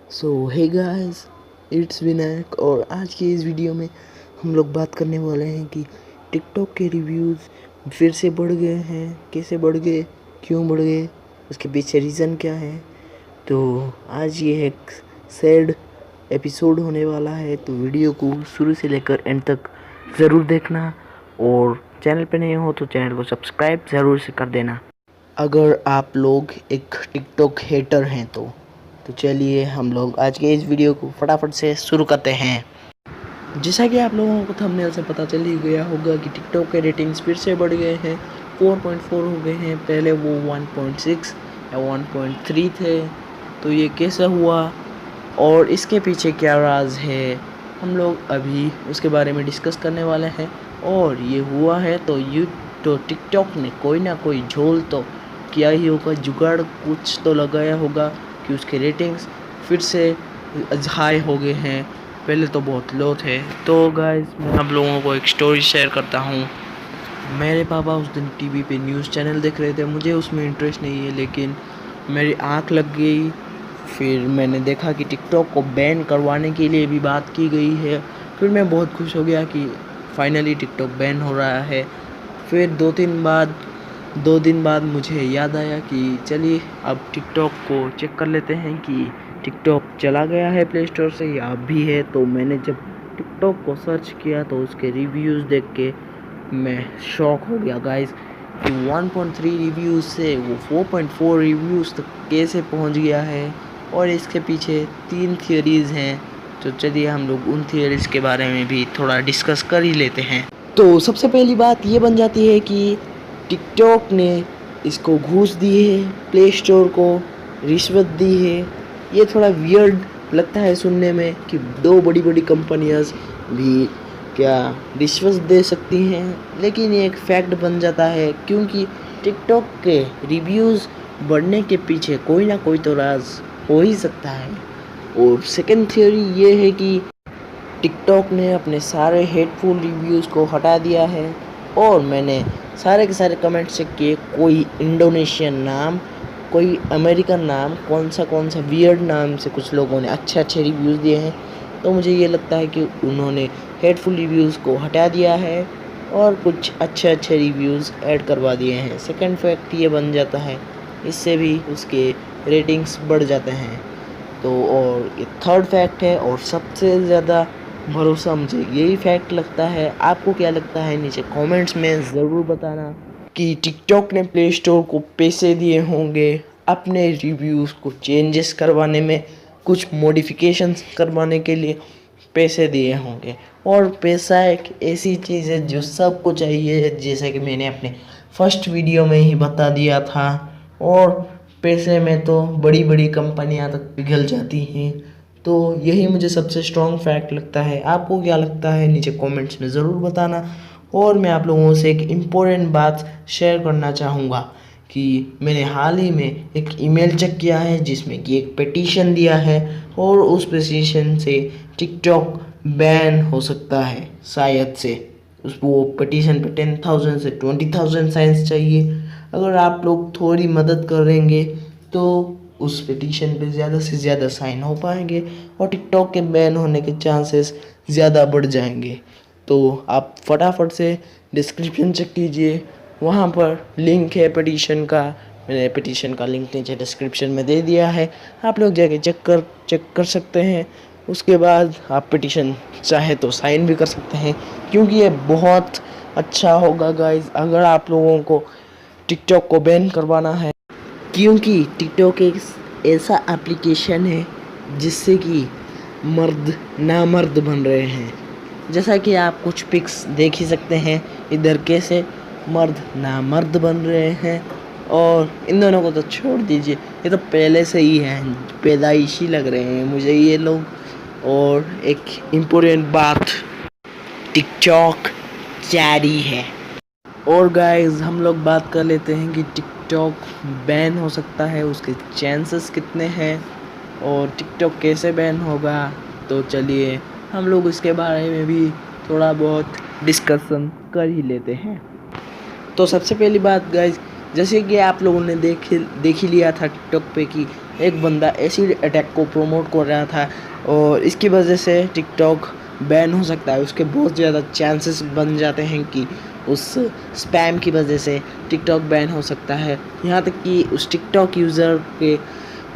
So hey guys, it's Vinayak और आज की इस वीडियो में हम लोग बात करने वाले हैं कि टिकटॉक के रिव्यूज़ फिर से बढ़ गए हैं। कैसे बढ़ गए, क्यों बढ़ गए, उसके पीछे रीज़न क्या है। तो आज ये एक सैड एपिसोड होने वाला है, तो वीडियो को शुरू से लेकर एंड तक ज़रूर देखना और चैनल पे नए हो तो चैनल को सब्सक्राइब ज़रूर से कर देना अगर आप लोग एक टिकटॉक हेटर हैं तो चलिए हम लोग आज के इस वीडियो को फटाफट से शुरू करते हैं। जैसा कि आप लोगों को थंबनेल से पता चल ही गया होगा कि टिकटॉक के रेटिंग्स फिर से बढ़ गए हैं, 4.4 हो गए हैं। पहले वो 1.6 या 1.3 थे। तो ये कैसा हुआ और इसके पीछे क्या राज है, हम लोग अभी उसके बारे में डिस्कस करने वाले हैं। और ये हुआ है तो टिकटॉक ने कोई ना कोई झोल तो किया ही होगा, जुगाड़ कुछ तो लगाया होगा कि उसके रेटिंग्स फिर से हाई हो गए हैं। पहले तो बहुत लो थे। तो गाइस, मैं आप लोगों को एक स्टोरी शेयर करता हूँ। मेरे पापा उस दिन टीवी पे न्यूज़ चैनल देख रहे थे। मुझे उसमें इंटरेस्ट नहीं है, लेकिन मेरी आँख लग गई। फिर मैंने देखा कि टिकटॉक को बैन करवाने के लिए भी बात की गई है। फिर मैं बहुत खुश हो गया कि फाइनली टिकटॉक बैन हो रहा है। फिर दो दिन बाद मुझे याद आया कि चलिए अब टिकटॉक को चेक कर लेते हैं कि टिकटॉक चला गया है प्ले स्टोर से या अब भी है। तो मैंने जब टिकटॉक को सर्च किया तो उसके रिव्यूज़ देख के मैं शॉक हो गया गाइस कि 1.3 रिव्यूज़ से वो 4.4 रिव्यूज़ तक कैसे पहुंच गया है। और इसके पीछे 3 थियरीज़ हैं। तो चलिए हम लोग उन थियरीज़ के बारे में भी थोड़ा डिस्कस कर ही लेते हैं। तो सबसे पहली बात ये बन जाती है कि टिकटॉक ने इसको घूस दी है, प्ले स्टोर को रिश्वत दी है। ये थोड़ा वियर्ड लगता है सुनने में कि दो बड़ी बड़ी कंपनियां भी क्या रिश्वत दे सकती हैं, लेकिन ये एक फैक्ट बन जाता है क्योंकि टिकटॉक के रिव्यूज़ बढ़ने के पीछे कोई ना कोई तो राज हो ही सकता है। और सेकंड थ्योरी ये है कि टिकटॉक ने अपने सारे हेटफुल रिव्यूज़ को हटा दिया है। और मैंने सारे के सारे कमेंट्स चेक किए, कोई इंडोनेशियन नाम, कोई अमेरिकन नाम, कौन सा वियर्ड नाम से कुछ लोगों ने अच्छे रिव्यूज़ दिए हैं। तो मुझे ये लगता है कि उन्होंने हेटफुल रिव्यूज़ को हटा दिया है और कुछ अच्छे रिव्यूज़ ऐड करवा दिए हैं। सेकंड फैक्ट ये बन जाता है, इससे भी उसके रेटिंग्स बढ़ जाते हैं। तो और ये थर्ड फैक्ट है और सबसे ज़्यादा भरोसा मुझे यही फैक्ट लगता है। आपको क्या लगता है नीचे कमेंट्स में ज़रूर बताना कि टिकटॉक ने प्ले स्टोर को पैसे दिए होंगे अपने रिव्यूज़ को चेंजेस करवाने में, कुछ मॉडिफिकेशंस करवाने के लिए पैसे दिए होंगे। और पैसा एक ऐसी चीज़ है जो सबको चाहिए, जैसे कि मैंने अपने फर्स्ट वीडियो में ही बता दिया था। और पैसे में तो बड़ी बड़ी कंपनियां तक पिघल जाती हैं। तो यही मुझे सबसे स्ट्रॉन्ग फैक्ट लगता है। आपको क्या लगता है नीचे कमेंट्स में ज़रूर बताना। और मैं आप लोगों से एक इम्पोर्टेंट बात शेयर करना चाहूँगा कि मैंने हाल ही में एक ईमेल चेक किया है जिसमें कि एक पिटीशन दिया है और उस पिटीशन से टिकटॉक बैन हो सकता है शायद से। उस वो पिटीशन पे 10,000 से 20,000 साइंस चाहिए। अगर आप लोग थोड़ी मदद करेंगे तो उस पिटीशन पे ज़्यादा से ज़्यादा साइन हो पाएंगे और टिकटॉक के बैन होने के चांसेस ज़्यादा बढ़ जाएंगे। तो आप फटाफट से डिस्क्रिप्शन चेक कीजिए, वहाँ पर लिंक है पिटीशन का। मैंने पिटीशन का लिंक नीचे डिस्क्रिप्शन में दे दिया है, आप लोग जाके चेक कर सकते हैं। उसके बाद आप पिटीशन चाहे तो साइन भी कर सकते हैं, क्योंकि ये बहुत अच्छा होगा गाइस अगर आप लोगों को टिकटॉक को बैन करवाना है। क्योंकि टिकटॉक एक ऐसा एप्लीकेशन है जिससे कि मर्द नामर्द बन रहे हैं। जैसा कि आप कुछ पिक्स देख ही सकते हैं इधर कैसे मर्द नामर्द बन रहे हैं। और इन दोनों को तो छोड़ दीजिए, ये तो पहले से ही हैं, पैदाइशी लग रहे हैं मुझे ये लोग। और एक इम्पोर्टेंट बात, टिकटॉक जारी है। और गाइस, हम लोग बात कर लेते हैं कि टिकटॉक बैन हो सकता है, उसके चांसेस कितने हैं और टिकटॉक कैसे बैन होगा। तो चलिए हम लोग इसके बारे में भी थोड़ा बहुत डिस्कशन कर ही लेते हैं। तो सबसे पहली बात गाइस, जैसे कि आप लोगों ने देख ही लिया था टिकटॉक पे कि एक बंदा एसिड अटैक को प्रमोट कर रहा था और इसकी वजह से टिकटॉक बैन हो सकता है। उसके बहुत ज़्यादा चांसेस बन जाते हैं कि उस स्पैम की वजह से टिकटॉक बैन हो सकता है। यहाँ तक कि उस टिकटॉक यूज़र के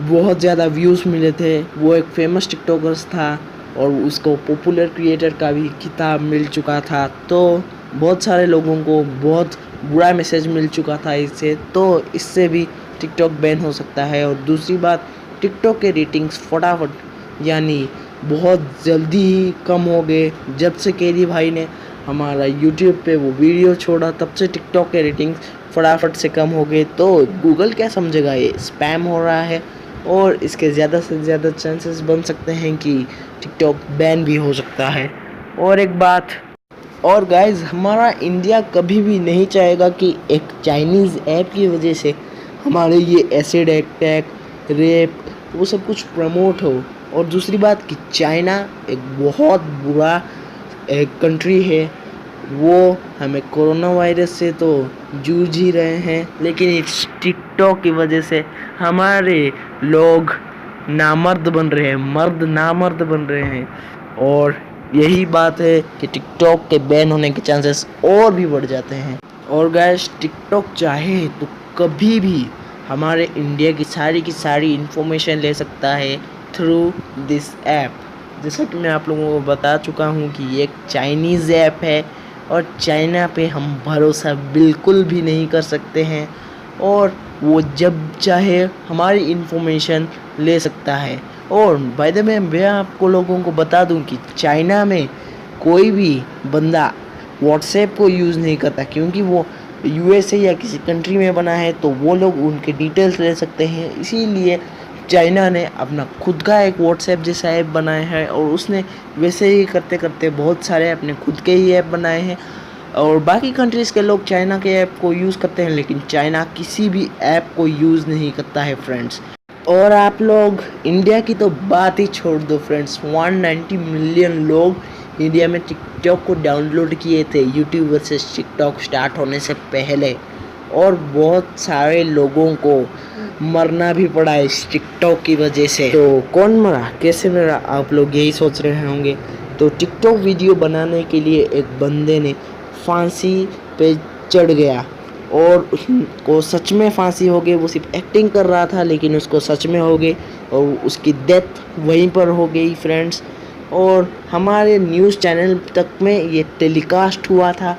बहुत ज़्यादा व्यूज़ मिले थे। वो एक फेमस टिकटॉकर्स था और उसको पॉपुलर क्रिएटर का भी खिताब मिल चुका था। तो बहुत सारे लोगों को बहुत बुरा मैसेज मिल चुका था इससे, तो इससे भी टिकटॉक बैन हो सकता है। और दूसरी बात, टिकटॉक के रेटिंग्स फटाफट यानी बहुत जल्दी ही कम हो गए। जब से केरी भाई ने हमारा यूट्यूब पे वो वीडियो छोड़ा तब से टिकटॉक के रेटिंग्स फटाफट से कम हो गए। तो गूगल क्या समझेगा ये स्पैम हो रहा है और इसके ज़्यादा से ज़्यादा चांसेस बन सकते हैं कि टिकटॉक बैन भी हो सकता है। और एक बात और गाइज, हमारा इंडिया कभी भी नहीं चाहेगा कि एक चाइनीज़ ऐप की वजह से हमारे ये एसिड अटैक, रेप, वो सब कुछ प्रमोट हो। और दूसरी बात कि चाइना एक बहुत बुरा एक कंट्री है। वो हमें कोरोना वायरस से तो जूझ ही रहे हैं, लेकिन इस टिकटॉक की वजह से हमारे लोग नामर्द बन रहे हैं, मर्द नामर्द बन रहे हैं। और यही बात है कि टिकटॉक के बैन होने के चांसेस और भी बढ़ जाते हैं। और गाइस, टिकटॉक चाहे तो कभी भी हमारे इंडिया की सारी इन्फॉर्मेशन ले सकता है थ्रू दिस ऐप। जैसा कि मैं आप लोगों को बता चुका हूँ कि ये एक चाइनीज़ ऐप है और चाइना पे हम भरोसा बिल्कुल भी नहीं कर सकते हैं और वो जब चाहे हमारी इन्फॉर्मेशन ले सकता है। और बाय द वे मैं आपको लोगों को बता दूं कि चाइना में कोई भी बंदा व्हाट्सएप को यूज़ नहीं करता, क्योंकि वो यूएसए या किसी कंट्री में बना है तो वो लोग उनके डिटेल्स ले सकते हैं। इसीलिए चाइना ने अपना खुद का एक व्हाट्सएप जैसा ऐप बनाया है और उसने वैसे ही करते करते बहुत सारे अपने खुद के ही ऐप बनाए हैं। और बाकी कंट्रीज़ के लोग चाइना के ऐप को यूज़ करते हैं, लेकिन चाइना किसी भी ऐप को यूज़ नहीं करता है फ्रेंड्स। और आप लोग इंडिया की तो बात ही छोड़ दो फ्रेंड्स, 190 मिलियन लोग इंडिया में टिकटॉक को डाउनलोड किए थे यूट्यूब वर्सेस टिकटॉक स्टार्ट होने से पहले। और बहुत सारे लोगों को मरना भी पड़ा इस टिकटॉक की वजह से। तो कौन मरा, कैसे मरा, आप लोग यही सोच रहे होंगे। तो टिकटॉक वीडियो बनाने के लिए एक बंदे ने फांसी पे चढ़ गया और उसको सच में फांसी हो गई। वो सिर्फ एक्टिंग कर रहा था लेकिन उसको सच में हो गई और उसकी डेथ वहीं पर हो गई फ्रेंड्स। और हमारे न्यूज़ चैनल तक में ये टेलीकास्ट हुआ था,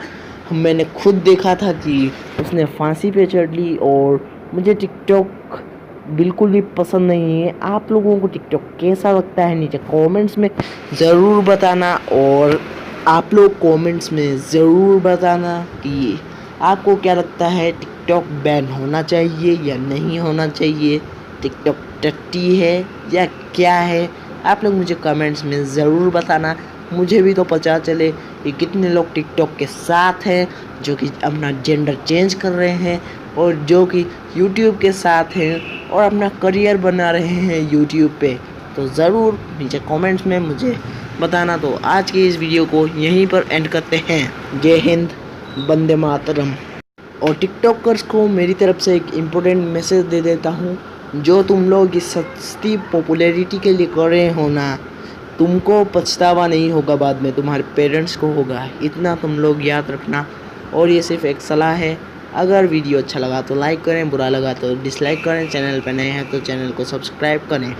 मैंने खुद देखा था कि उसने फांसी पे चढ़ ली। और मुझे टिकटॉक बिल्कुल भी पसंद नहीं है। आप लोगों को टिकटॉक कैसा लगता है नीचे कमेंट्स में ज़रूर बताना। और आप लोग कमेंट्स में ज़रूर बताना कि आपको क्या लगता है, टिकटॉक बैन होना चाहिए या नहीं होना चाहिए, टिकटॉक टट्टी है या क्या है। आप लोग मुझे कमेंट्स में ज़रूर बताना, मुझे भी तो पता चले कि कितने लोग टिकटॉक के साथ हैं, जो कि अपना जेंडर चेंज कर रहे हैं और जो कि यूट्यूब के साथ हैं और अपना करियर बना रहे हैं यूट्यूब पे। तो ज़रूर नीचे कमेंट्स में मुझे बताना। तो आज की इस वीडियो को यहीं पर एंड करते हैं। जय हिंद, वंदे मातरम। और टिकटॉकर्स को मेरी तरफ से एक इम्पोर्टेंट मैसेज दे देता हूँ, जो तुम लोग इस सस्ती पॉपुलैरिटी के लिए कर रहे हो ना, तुमको पछतावा नहीं होगा, बाद में तुम्हारे पेरेंट्स को होगा। इतना तुम लोग याद रखना। और ये सिर्फ एक सलाह है। अगर वीडियो अच्छा लगा तो लाइक करें, बुरा लगा तो डिसलाइक करें, चैनल पर नए हैं तो चैनल को सब्सक्राइब करें।